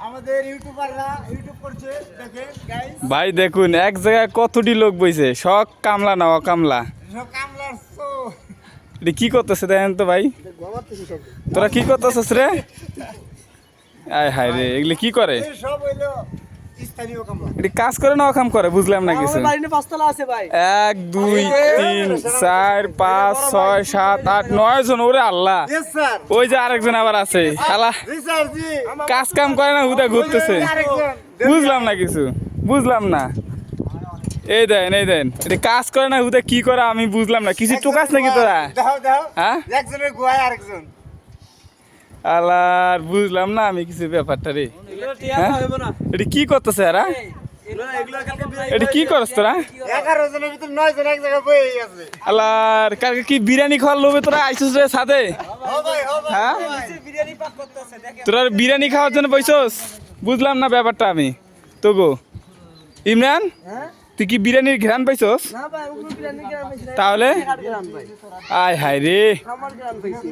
আমাদের ইউটিউবাররা ইউটিউব করছে দেখেন গাইস। ভাই দেখুন এক জায়গায় কতটি লোক বইছে, সব কামলা না অকামলা। সব কামলার সো এটা কি করতেছে দেখেন তো ভাই, তোরা কি করতেছিস রে? আয় হায় রে, এগুলি কি করে? সব হইলো স্থানীয় কামলা। এটি কাজ করে না অকাম করে বুঝলাম না কিছু। বাড়ি নিয়ে পাঁচতলা আছে ভাই। 1 2 3 4 5 6 7 8 9 জন, ওরে আল্লাহ। Yes sir. ওই যে আরেকজন আবার আছে, শালা জি স্যার জি। কাজ কাম করে না, হুদা ঘুরতেছে। বুঝলাম না কিছু, বুঝলাম না। এই দেন এটা কাজ করে না, হুদা কি করে আমি বুঝলাম না। কিছু টোকাস নাকি তোরা? দাও দাও। হ্যাঁ একজনের গোয়ায় আরেকজন। আলার বুঝলাম না আমি কিছু ব্যাপারটা রে। হ্যাঁ? এটা কি করতেছে এরা? এটা কি করছ তোরা? 11 জনের ভিতর 9 জন এক জায়গায় বসে আছে। আলার কালকে কি বিরিয়ানি খাওয়ার লোভে তোরা আইছিস রে সাথে? হো ভাই হ্যাঁ বিরিয়ানি পাক করতেছে দেখেন। তোরা বিরিয়ানি খাওয়ার জন্য বইছস? বুঝলাম না ব্যাপারটা আমি। তো গো ইমরান, হ্যাঁ? তুই কি বিরিয়ানির ঘ্রাণ পাইছস? না ভাই, ওগুলো বিরিয়ানি গ্রাম পাইছি না। তাহলে গ্রাম ভাই। আয় হায় রে। আমার গ্রাম পাইছি।